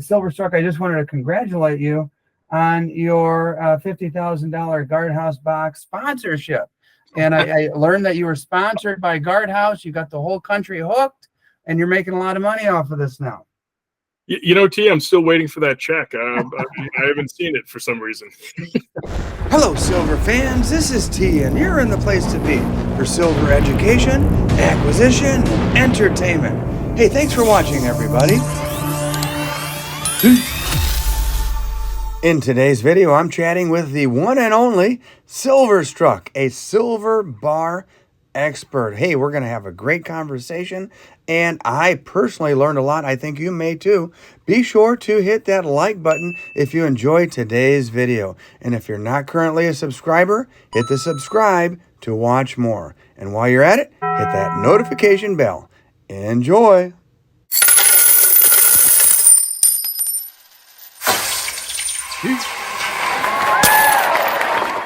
Silverstruck, I just wanted to congratulate you on your $50,000 Guardhouse box sponsorship. And I learned that you were sponsored by Guardhouse. You got the whole country hooked, and you're making a lot of money off of this now. You know, T, I'm still waiting for that check. I haven't seen it for some reason. Hello, Silver fans. This is T, and you're in the place to be for Silver education, acquisition, and entertainment. Hey, thanks for watching, everybody. In today's video, I'm chatting with the one and only Silverstruck, a silver bar expert. Hey, we're going to have a great conversation, and I personally learned a lot. I think you may too. Be sure to hit that like button if you enjoyed today's video. And if you're not currently a subscriber, hit the subscribe to watch more. And while you're at it, hit that notification bell. Enjoy.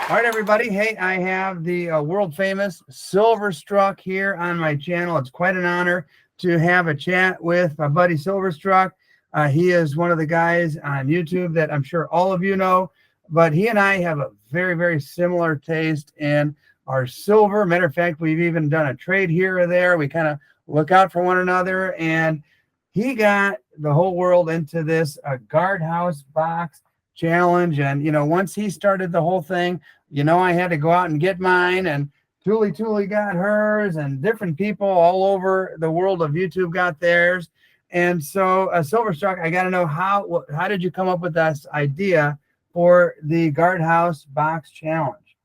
All right, everybody. Hey, I have the world famous Silverstruck here on my channel. It's quite an honor to have a chat with my buddy Silverstruck. He is one of the guys on YouTube that I'm sure all of you know, but he and I have a very, very similar taste in our silver. Matter of fact, we've even done a trade here or there. We kind of look out for one another, and he got the whole world into this Guardhouse box challenge. And, you know, once he started the whole thing, you know, I had to go out and get mine, and Tuli got hers, and different people all over the world of YouTube got theirs. And so, Silverstruck, I got to know how did you come up with this idea for the Guardhouse box challenge?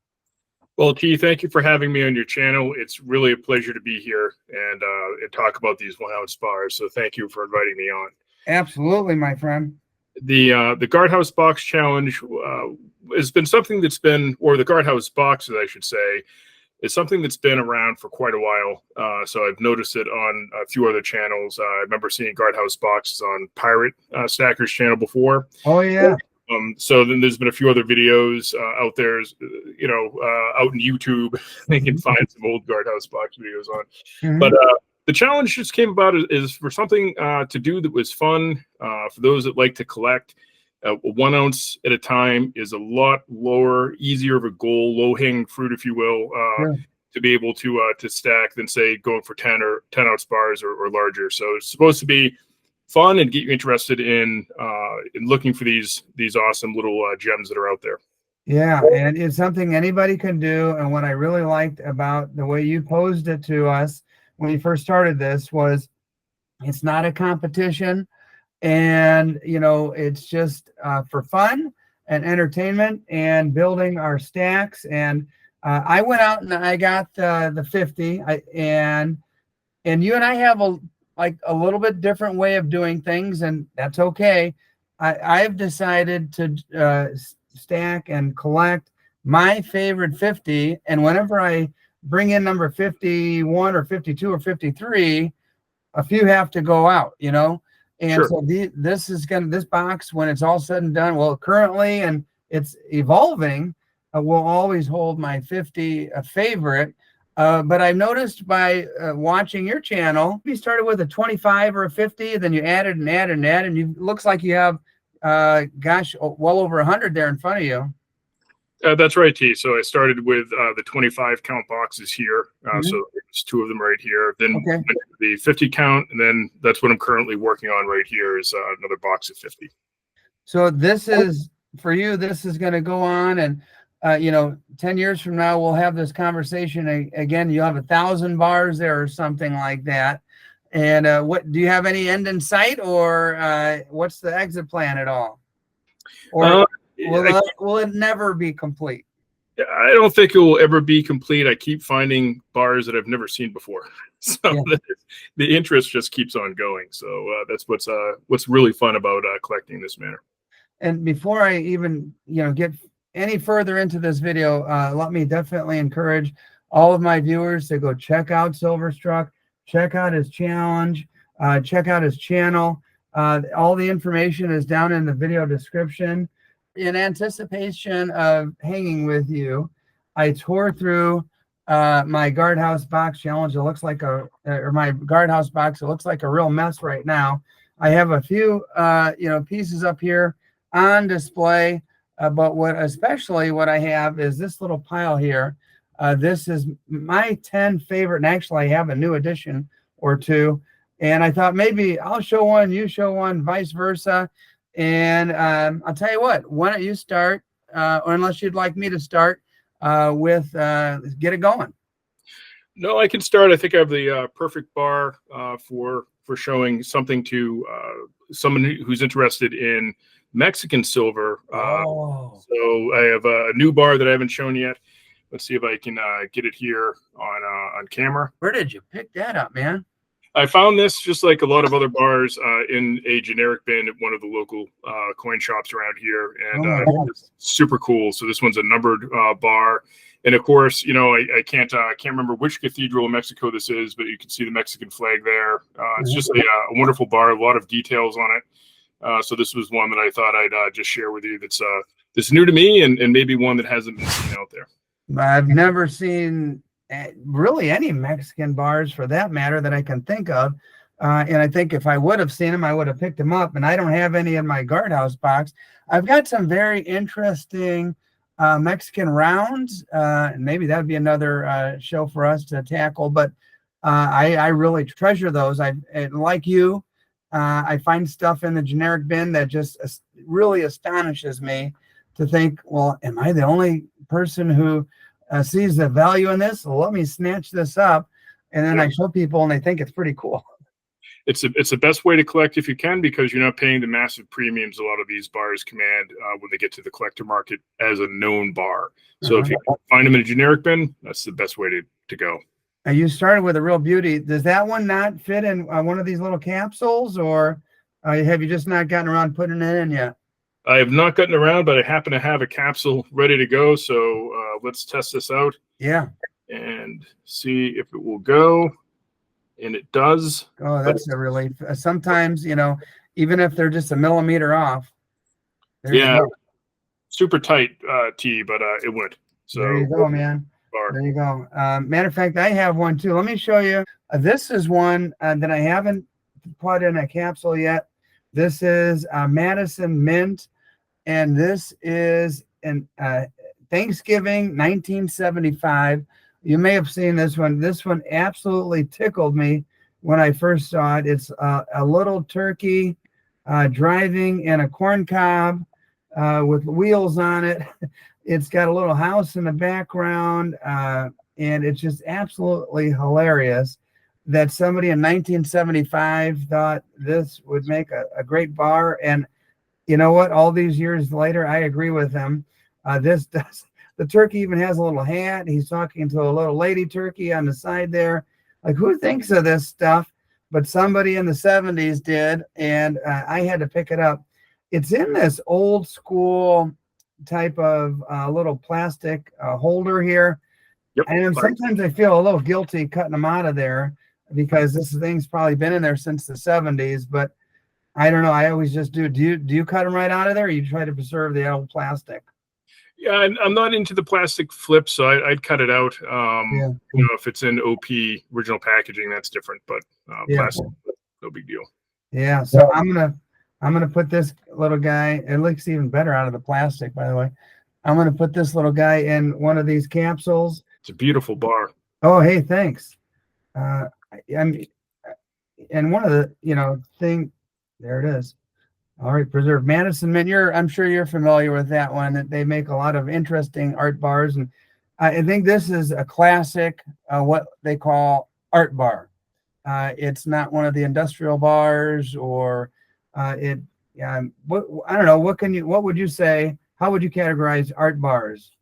Well, T, thank you for having me on your channel. It's really a pleasure to be here and talk about these 1-ounce bars. So thank you for inviting me on. Absolutely, my friend. The Guardhouse box challenge has been something that's been, or the Guardhouse boxes, I should say, is something that's been around for quite a while. So I've noticed it on a few other channels. I remember seeing Guardhouse boxes on Pirate Stacker's channel before. Oh, yeah. So then there's been a few other videos out there, you know, out in YouTube. They can find some old Guardhouse box videos on. Mm-hmm. But the challenge just came about is for something to do that was fun for those that like to collect. 1 ounce at a time is a lot lower, easier of a goal, low-hanging fruit, if you will, to be able to stack than, say, going for 10-ounce bars or larger. So it's supposed to be fun and get you interested in looking for these awesome little gems that are out there. Yeah, and it's something anybody can do. And what I really liked about the way you posed it to us when you first started this was it's not a competition. And, you know, it's just for fun and entertainment and building our stacks. And I went out and I got the 50. And you and I have a little bit different way of doing things, and that's okay. I've decided to stack and collect my favorite 50. And whenever I bring in number 51 or 52 or 53, a few have to go out, you know. And so this box, when it's all said and done, well, currently, and it's evolving, will always hold my 50 favorite. But I've noticed by watching your channel, you started with a 25 or a 50, then you added and added and added, and you looks like you have, well over 100 there in front of you. That's right, T. So I started with the 25 count boxes here. So there's 2 of them right here. Then the 50 count, and then that's what I'm currently working on right here is another box of 50. So this is, for you, this is going to go on, and you know, 10 years from now, we'll have this conversation again. You have 1,000 bars there or something like that. And what do you have any end in sight, or what's the exit plan at all? Or will it never be complete? I don't think it will ever be complete. I keep finding bars that I've never seen before. So the interest just keeps on going. So that's what's really fun about collecting this manner. And before I even, you know, get any further into this video, let me definitely encourage all of my viewers to go check out Silverstruck, check out his challenge, check out his channel. All the information is down in the video description. In anticipation of hanging with you, I tore through my Guardhouse box challenge. It looks like my Guardhouse box. It looks like a real mess right now. I have a few, pieces up here on display. But especially what I have is this little pile here. This is my 10 favorite, and actually I have a new edition or two. And I thought maybe I'll show one, you show one, vice versa. And I'll tell you what, why don't you start, or unless you'd like me to start with get it going. No, I can start. I think I have the perfect bar for showing something to someone who's interested in Mexican silver. So I have a new bar that I haven't shown yet. Let's see if I can get it here on camera. Where did you pick that up, man? I found this, just like a lot of other bars, in a generic bin at one of the local coin shops around here, and it's super cool. So this one's a numbered bar, and of course, I can't remember which cathedral in Mexico this is, but you can see the Mexican flag there. It's just a wonderful bar, a lot of details on it. So this was one that I thought I'd just share with you. That's new to me, and maybe one that hasn't been seen out there. I've never seen really any Mexican bars, for that matter, that I can think of. And I think if I would have seen them, I would have picked them up. And I don't have any in my guardhouse box. I've got some very interesting Mexican rounds. And maybe that would be another show for us to tackle. But I really treasure those. Like you, I find stuff in the generic bin that just really astonishes me to think, well, am I the only person who sees the value in this? Well, let me snatch this up. And then I show people and they think it's pretty cool. It's the best way to collect if you can, because you're not paying the massive premiums a lot of these bars command when they get to the collector market as a known bar. So if you can find them in a generic bin, that's the best way to go. You started with a real beauty. Does that one not fit in one of these little capsules, or have you just not gotten around putting it in yet? I have not gotten around, but I happen to have a capsule ready to go. So let's test this out. Yeah. And see if it will go. And it does. Oh, that's a relief. Sometimes, even if they're just a millimeter off. Yeah. Super tight T, but it went. So there you go, man. There you go. Matter of fact, I have one too. Let me show you. This is one that I haven't put in a capsule yet. This is Madison Mint, and this is in Thanksgiving 1975. You may have seen this one. This one absolutely tickled me when I first saw it. It's a little turkey driving in a corn cob with wheels on it. It's got a little house in the background, and it's just absolutely hilarious that somebody in 1975 thought this would make a great bar. And you know what? All these years later, I agree with him. This does. The turkey even has a little hat. He's talking to a little lady turkey on the side there. Like, who thinks of this stuff? But somebody in the 70s did, and I had to pick it up. It's in this old school type of little plastic holder here. Yep. And sometimes I feel a little guilty cutting them out of there because this thing's probably been in there since the 70s, but I don't know. I always just do. Do you cut them right out of there, or you try to preserve the old plastic? Yeah, I'm not into the plastic flip, so I'd cut it out. If it's in OP original packaging, that's different, but plastic, no big deal. Yeah, so I'm gonna put this little guy. It looks even better out of the plastic, by the way. I'm gonna put this little guy in one of these capsules. It's a beautiful bar. Oh, hey, thanks. And one of the thing, there it is. All right, preserve Madison Mint. I'm sure you're familiar with that one. That they make a lot of interesting art bars, and I think this is a classic, what they call art bar. It's not one of the industrial bars, or I don't know. What would you say? How would you categorize art bars?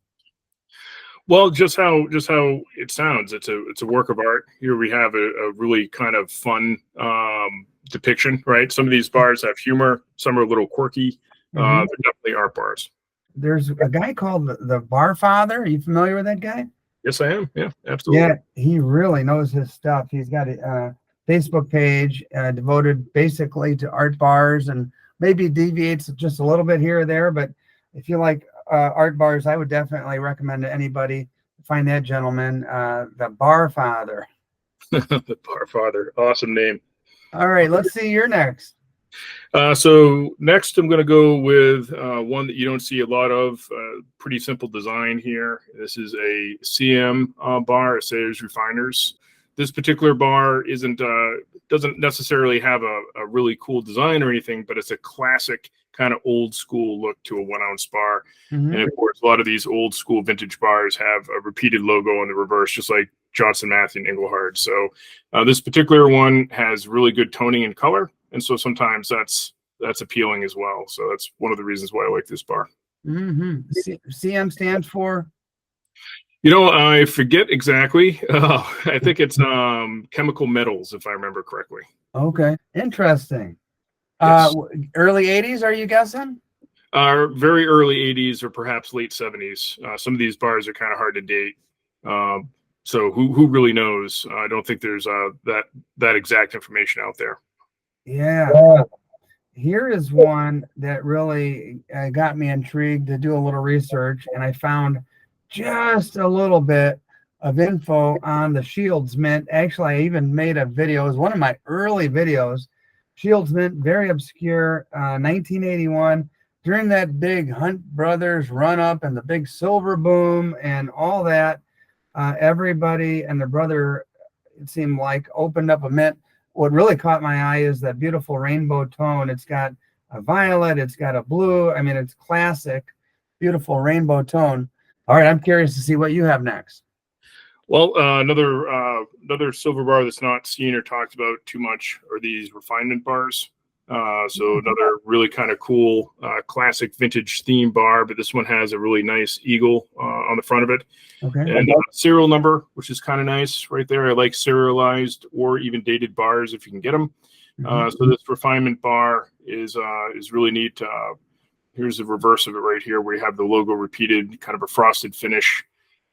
Well, just how it sounds. It's a work of art. Here we have a really kind of fun depiction, right? Some of these bars have humor. Some are a little quirky. They're definitely art bars. There's a guy called the Bar Father. Are you familiar with that guy? Yes, I am. Yeah, absolutely. Yeah, he really knows his stuff. He's got a Facebook page devoted basically to art bars, and maybe deviates just a little bit here or there. But if you like art bars, I would definitely recommend to anybody find that gentleman, the Bar Father. The Bar Father. Awesome name. All right, let's see. You're next. So next, I'm going to go with one that you don't see a lot of. Pretty simple design here. This is a CM bar, Sayers Refiners. This particular bar doesn't necessarily have a really cool design or anything, but it's a classic kind of old school look to a 1 ounce bar. Mm-hmm. And of course, a lot of these old school vintage bars have a repeated logo on the reverse, just like Johnson Matthey and Engelhard. So this particular one has really good toning and color. And so sometimes that's appealing as well. So that's one of the reasons why I like this bar. Mm-hmm. CM stands for? You know, I forget exactly. I think it's chemical metals, if I remember correctly. Okay, interesting. Yes. Early 80s, are you guessing? Very early 80s or perhaps late 70s. Some of these bars are kind of hard to date. So who really knows? I don't think there's that exact information out there. Yeah. Here is one that really got me intrigued to do a little research, and I found just a little bit of info on the Shields Mint. Actually, I even made a video. It was one of my early videos. Shields Mint, very obscure, 1981. During that big Hunt Brothers run up and the big silver boom and all that, everybody and their brother, it seemed like, opened up a mint. What really caught my eye is that beautiful rainbow tone. It's got a violet, it's got a blue. I mean, it's classic, beautiful rainbow tone. All right, I'm curious to see what you have next. Well, another silver bar that's not seen or talked about too much are these refinement bars. So another really kind of cool classic vintage theme bar, but this one has a really nice eagle on the front of it. Okay. And serial number, which is kind of nice right there. I like serialized or even dated bars if you can get them. So this refinement bar is really neat. Here's the reverse of it right here, where you have the logo repeated, kind of a frosted finish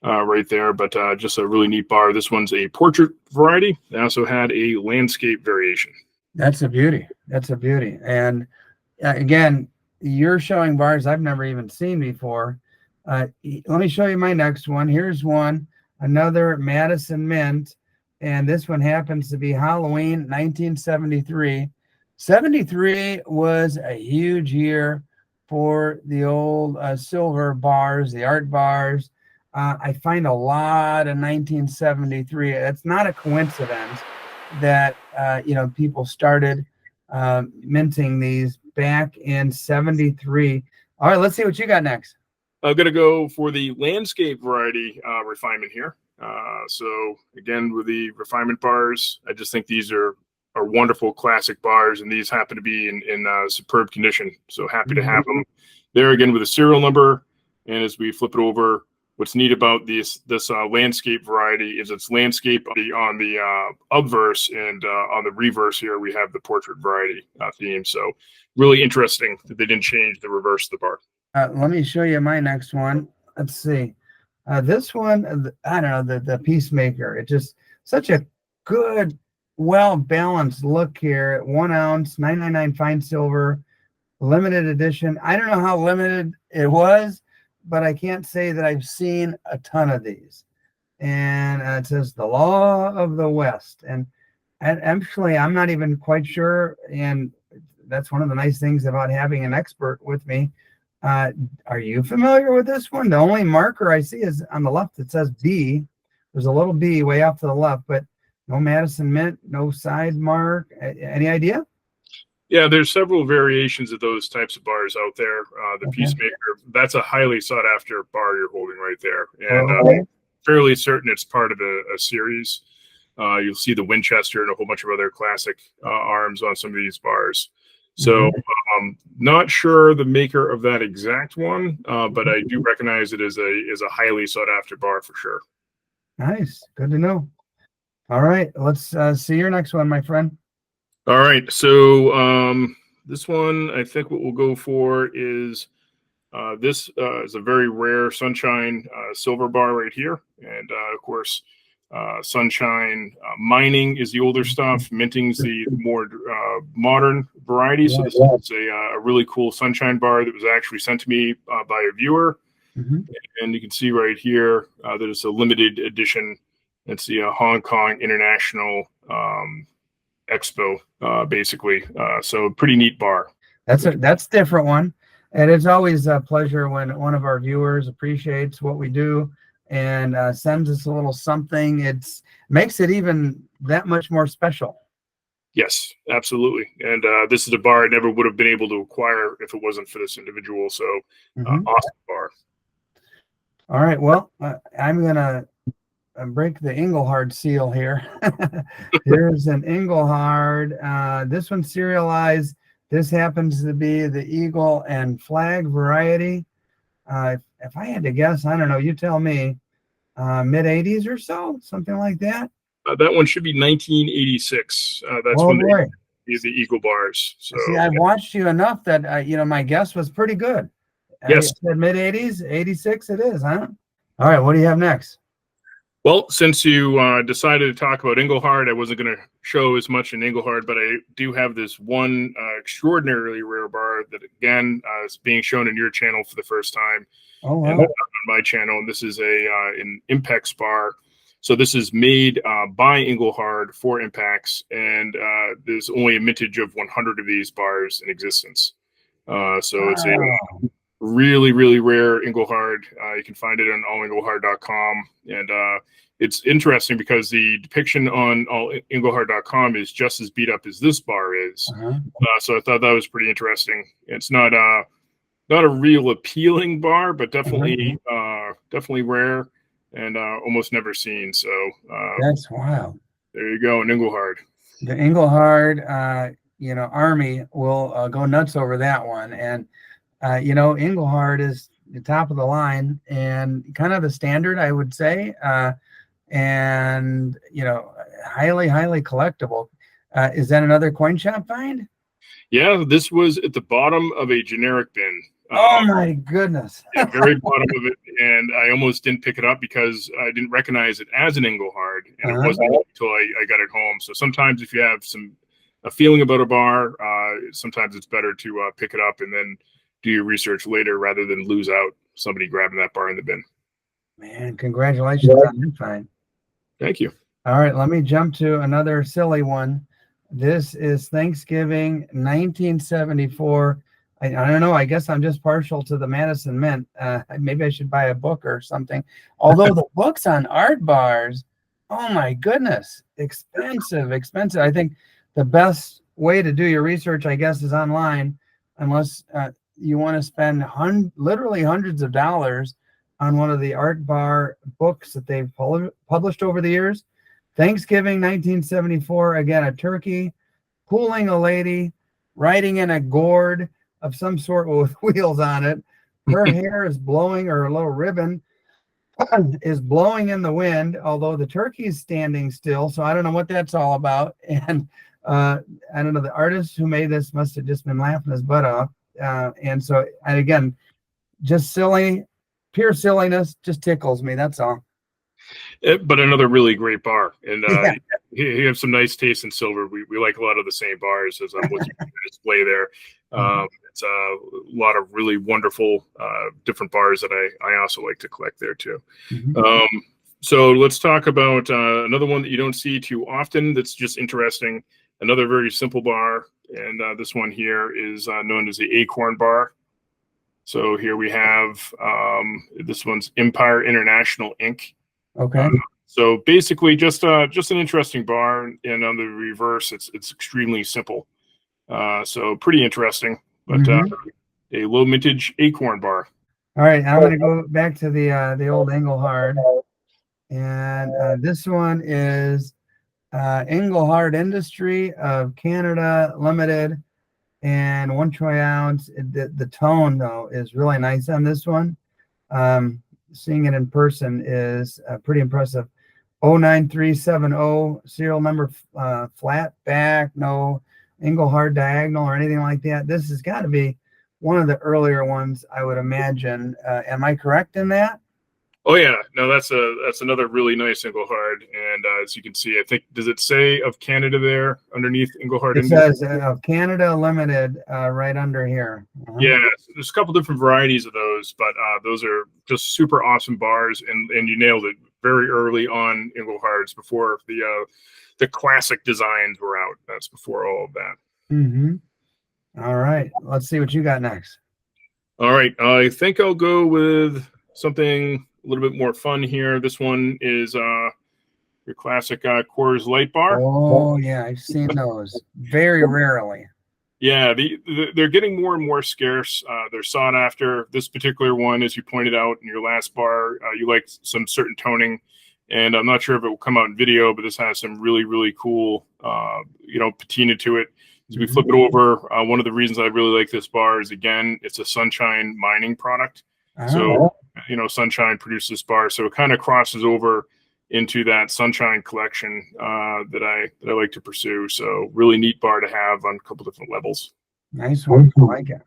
right there. But just a really neat bar. This one's a portrait variety. They also had a landscape variation. That's a beauty. That's a beauty. And again, you're showing bars I've never even seen before. Let me show you my next one. Here's one, another Madison Mint, and this one happens to be Halloween 1973. 73 was a huge year for the old silver bars, the art bars. I find a lot of 1973. That's not a coincidence that people started minting these back in 73. All right, let's see what you got next. I'm going to go for the landscape variety refinement here. So again, with the refinement bars, I just think these are wonderful classic bars, and these happen to be in superb condition. So happy to have them there again with a serial number. And as we flip it over, what's neat about this landscape variety is it's landscape on the obverse, and on the reverse here we have the portrait variety theme. So really interesting that they didn't change the reverse of the bar. Let me show you my next one. Let's see. This one, I don't know, the Peacemaker. It's just such a good, well-balanced look here. 1 ounce, 999 fine silver, limited edition. I don't know how limited it was, but I can't say that I've seen a ton of these. And it says the Law of the West. And actually, I'm not even quite sure. And that's one of the nice things about having an expert with me. Are you familiar with this one? The only marker I see is on the left. It says B. There's a little B way off to the left, but no Madison Mint, no side mark. Any idea? Yeah, there's several variations of those types of bars out there. The Peacemaker, that's a highly sought after bar you're holding right there. And fairly certain it's part of a series. You'll see the Winchester and a whole bunch of other classic arms on some of these bars. So not sure the maker of that exact one, but I do recognize it as a highly sought after bar for sure. Nice. Good to know. All right. Let's see your next one, my friend. All right. So this one, I think what we'll go for is this is a very rare Sunshine silver bar right here. And of course, Sunshine mining is the older stuff. Minting's the more modern variety. So this is a really cool Sunshine bar that was actually sent to me by a viewer. And you can see right here that it's a limited edition. It's the Hong Kong International expo, basically. So pretty neat bar. That's a different one. And it's always a pleasure when one of our viewers appreciates what we do and sends us a little something. It's makes it even that much more special. Yes, absolutely. And this is a bar I never would have been able to acquire if it wasn't for this individual. So awesome bar. All right. Well, I'm going to break the Engelhard seal here. Here's an Engelhard. This one's serialized. This happens to be the Eagle and Flag variety. If I had to guess, I don't know, you tell me, mid 80s or so, something like that. That one should be 1986. That's when they use the Eagle bars. So see, I've watched you enough that you know, my guess was pretty good. Yes, I said mid 80s, 86 it is, huh? All right, what do you have next? Well, since you decided to talk about Engelhard, I wasn't going to show as much in Engelhard, but I do have this one extraordinarily rare bar that, again, is being shown in your channel for the first time. Oh, wow. And on my channel, and this is an Impex bar. So this is made by Engelhard for Impex, and there's only a mintage of 100 of these bars in existence. So it's a really, really rare Engelhard. You can find it on allengelhard.com. And it's interesting because the depiction on allengelhard.com is just as beat up as this bar is. So I thought that was pretty interesting. It's not a real appealing bar, but definitely definitely rare and almost never seen. So that's wild. There you go, an Engelhard. The Engelhard, you know, Army will go nuts over that one. And you know, Engelhard is the top of the line and kind of the standard, I would say, and you know, highly, highly collectible. Is that another coin shop find? Yeah, this was at the bottom of a generic bin. Oh my goodness! Yeah, very bottom of it, and I almost didn't pick it up because I didn't recognize it as an Engelhard, and it wasn't until I got it home. So sometimes if you have a feeling about a bar, sometimes it's better to pick it up and then do your research later rather than lose out somebody grabbing that bar in the bin. Man, congratulations on your find. Thank you. All right, let me jump to another silly one. This is Thanksgiving 1974. I don't know. I guess I'm just partial to the Madison Mint. Maybe I should buy a book or something. Although the books on art bars, oh my goodness, expensive. I think the best way to do your research, I guess, is online, unless you want to spend literally hundreds of dollars on one of the art bar books that they've published over the years. Thanksgiving 1974, again, a turkey pulling a lady, riding in a gourd of some sort with wheels on it. Her hair is blowing, or a little ribbon is blowing in the wind, although the turkey is standing still. So I don't know what that's all about. And I don't know, the artist who made this must have just been laughing his butt off. And again, just silly, pure silliness, just tickles me. That's all. But another really great bar, and you have some nice taste in silver. We like a lot of the same bars as I'm looking at the display there. It's a lot of really wonderful different bars that I also like to collect there too. So let's talk about another one that you don't see too often that's just interesting. Another very simple bar, and this one here is known as the Acorn Bar. So here we have this one's Empire International Inc. Okay. So basically, just an interesting bar, and on the reverse, it's extremely simple. So pretty interesting, but a low mintage Acorn Bar. All right, I'm going to go back to the old Engelhard, and this one is Engelhard Industry of Canada Limited, and 1 troy ounce. The tone though is really nice on this one. Seeing it in person is pretty impressive. 09370 serial number, flat back, no Engelhard diagonal or anything like that. This has got to be one of the earlier ones, I would imagine. Am I correct in that? Oh yeah, no, that's another really nice Engelhard, and as you can see, I think, does it say of Canada there underneath Engelhard? It says of Canada Limited right under here. Yeah, there's a couple different varieties of those, but those are just super awesome bars, and you nailed it. very early on Engelhard's, before the classic designs were out. That's before all of that. Mm-hmm. All right. Let's see what you got next. All right. I think I'll go with something a little bit more fun here. This one is your classic Coors Light bar. Oh, yeah. I've seen those very rarely. Yeah, they're getting more and more scarce. They're sought after. This particular one, as you pointed out in your last bar, you like some certain toning, and I'm not sure if it will come out in video, but this has some really, really cool, patina to it. As we flip it over, one of the reasons I really like this bar is, again, it's a Sunshine mining product. So, Sunshine produced this bar, so it kind of crosses over into that Sunshine collection that I like to pursue. So really neat bar to have on a couple different levels. Nice one. I like it.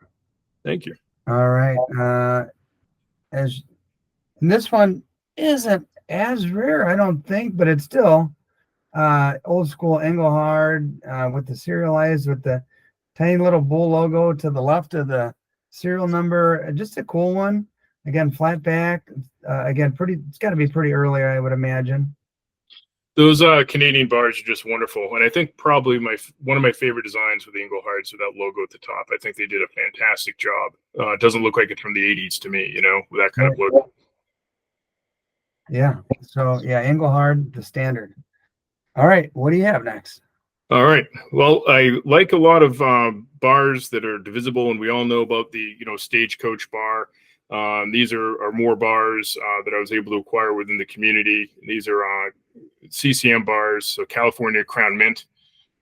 Thank you. All right. And this one isn't as rare, I don't think, but it's still old school Engelhard with the serialized, with the tiny little bull logo to the left of the serial number. Just a cool one. Again, flat back. Again, it's got to be pretty early, I would imagine. Those Canadian bars are just wonderful, and I think probably one of my favorite designs with the Engelhards with that logo at the top. I think they did a fantastic job. It doesn't look like it's from the '80s to me, with that kind of logo. Yeah. So yeah, Engelhard, the standard. All right, what do you have next? All right. Well, I like a lot of bars that are divisible, and we all know about the Stagecoach bar. These are more bars that I was able to acquire within the community. These are CCM bars, so California Crown Mint,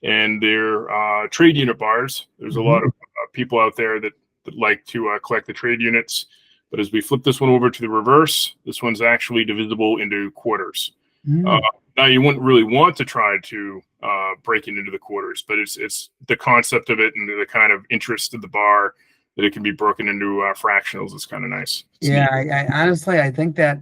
and they're trade unit bars. There's a lot of people out there that like to collect the trade units. But as we flip this one over to the reverse, this one's actually divisible into quarters. Now, you wouldn't really want to try to break it into the quarters, but it's the concept of it and the kind of interest of the bar that it can be broken into fractionals is kind of nice. Yeah, I honestly, I think that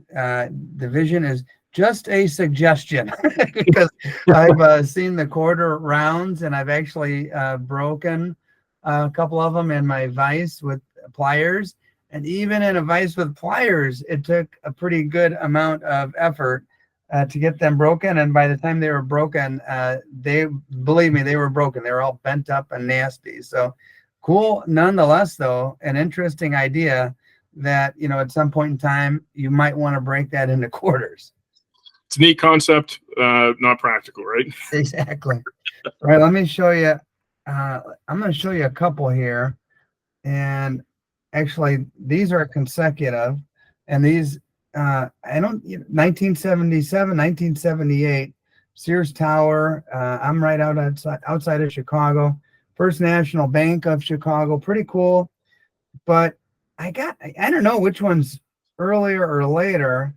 division is just a suggestion because I've seen the quarter rounds, and I've actually broken a couple of them in my vise with pliers. And even in a vise with pliers, it took a pretty good amount of effort to get them broken. And by the time they were broken, believe me, they were broken. They were all bent up and nasty. So cool. Nonetheless, though, an interesting idea that, at some point in time, you might want to break that into quarters. It's a neat concept, not practical, right? Exactly. All right, let me show you. I'm going to show you a couple here. And actually, these are consecutive. And these, 1977, 1978, Sears Tower. I'm right outside of Chicago. First National Bank of Chicago. Pretty cool. But I don't know which one's earlier or later,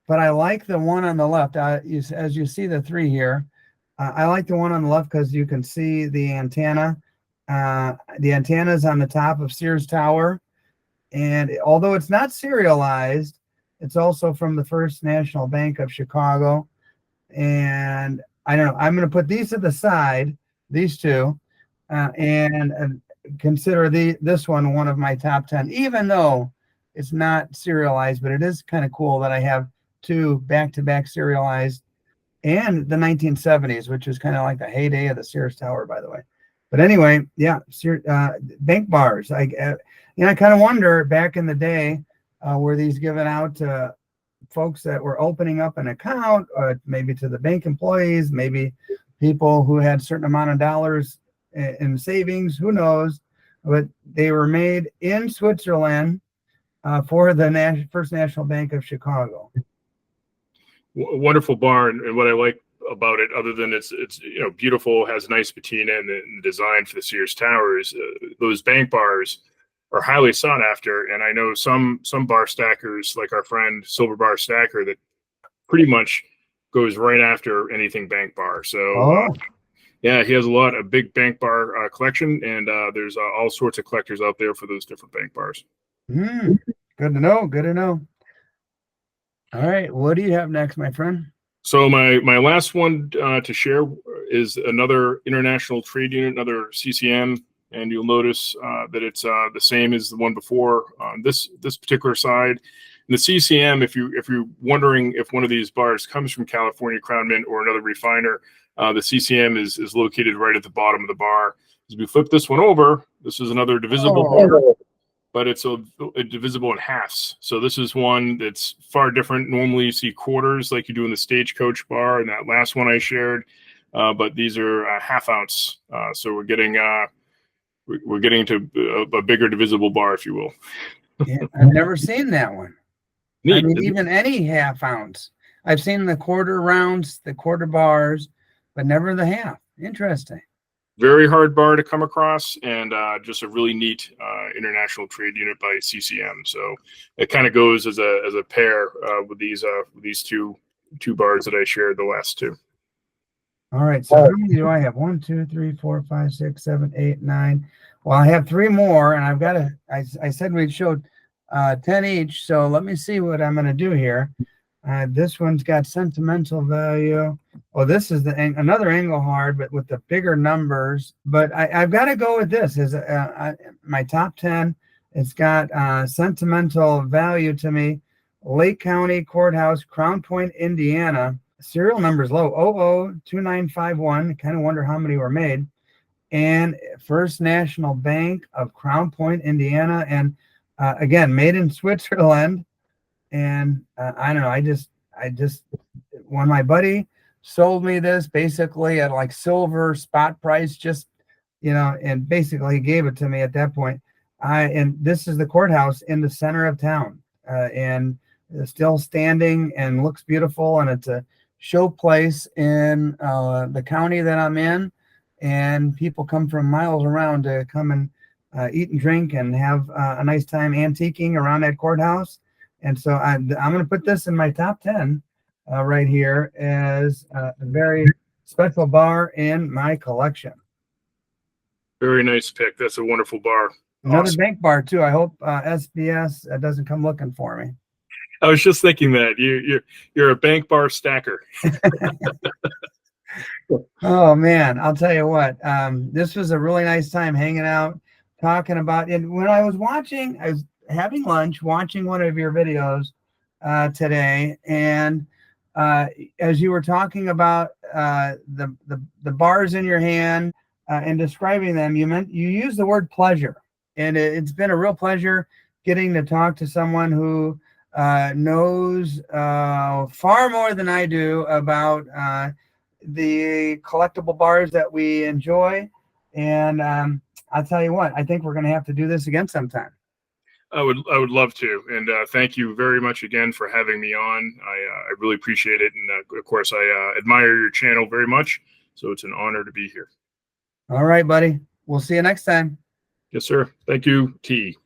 but I like the one on the left. As you see the three here, I like the one on the left because you can see the antenna. The antenna is on the top of Sears Tower. And although it's not serialized, it's also from the First National Bank of Chicago. And I don't know, I'm going to put these to the side, these two, and consider this one of my top 10, even though it's not serialized, but it is kind of cool that I have two back-to-back serialized, and the 1970s, which is kind of like the heyday of the Sears Tower, by the way. But anyway, yeah, bank bars. I kind of wonder, back in the day, were these given out to folks that were opening up an account, or maybe to the bank employees, maybe people who had a certain amount of dollars in savings, who knows? But they were made in Switzerland for the First National Bank of Chicago. Wonderful bar, and what I like about it, other than it's beautiful, has nice patina, and the design for the Sears Towers, those bank bars are highly sought after. And I know some bar stackers, like our friend Silver Bar Stacker, that pretty much goes right after anything bank bar. So yeah, he has a big bank bar collection, and there's all sorts of collectors out there for those different bank bars. Good to know. Good to know. All right, what do you have next, my friend? So my last one to share is another international trade unit, another CCM, and you'll notice that it's the same as the one before. On this particular side, the CCM, if you're wondering if one of these bars comes from California Crown Mint or another refiner, the CCM is located right at the bottom of the bar. As we flip this one over, this is another divisible bar, but it's a divisible in halves. So this is one that's far different. Normally you see quarters like you do in the Stagecoach bar and that last one I shared, but these are half ounce. So we're getting to a bigger divisible bar, if you will. Yeah, I've never seen that one. Neat, I mean, even any half ounce. I've seen the quarter rounds, the quarter bars, but never the half. Interesting. Very hard bar to come across, and just a really neat international trade unit by CCM. So it kind of goes as a pair with these two bars that I shared, the last two. All right. So how many do I have? 1, 2, 3, 4, 5, 6, 7, 8, 9. Well, I have 3 more, and I've got I said we'd show 10 each. So let me see what I'm going to do here. This one's got sentimental value. Oh, this is another Engelhard, but with the bigger numbers. But I've got to go with this. Is my top 10. It's got sentimental value to me. Lake County Courthouse, Crown Point, Indiana. Serial number is low, 002951. Kind of wonder how many were made. And First National Bank of Crown Point, Indiana. And again, made in Switzerland. And I don't know, I just when my buddy sold me this basically at like silver spot price, just, you know, and basically he gave it to me at that point. And this is the courthouse in the center of town, and it's still standing and looks beautiful. And it's a show place in the county that I'm in. And people come from miles around to come and eat and drink and have a nice time antiquing around that courthouse. And so I'm going to put this in my top 10 right here as a very special bar in my collection. Very nice pick. That's a wonderful bar. Another Awesome. bank bar too. I hope SBS doesn't come looking for me. I was just thinking that you're a bank bar stacker. Oh man, I'll tell you what. This was a really nice time hanging out, talking about it. When I was having lunch, watching one of your videos today, and as you were talking about the bars in your hand and describing them, you used the word pleasure, and it's been a real pleasure getting to talk to someone who knows far more than I do about the collectible bars that we enjoy. And I'll tell you what, I think we're going to have to do this again sometime. I would love to, and thank you very much again for having me on. I really appreciate it, and of course I admire your channel very much. So it's an honor to be here. All right, buddy. We'll see you next time. Yes, sir. Thank you, T.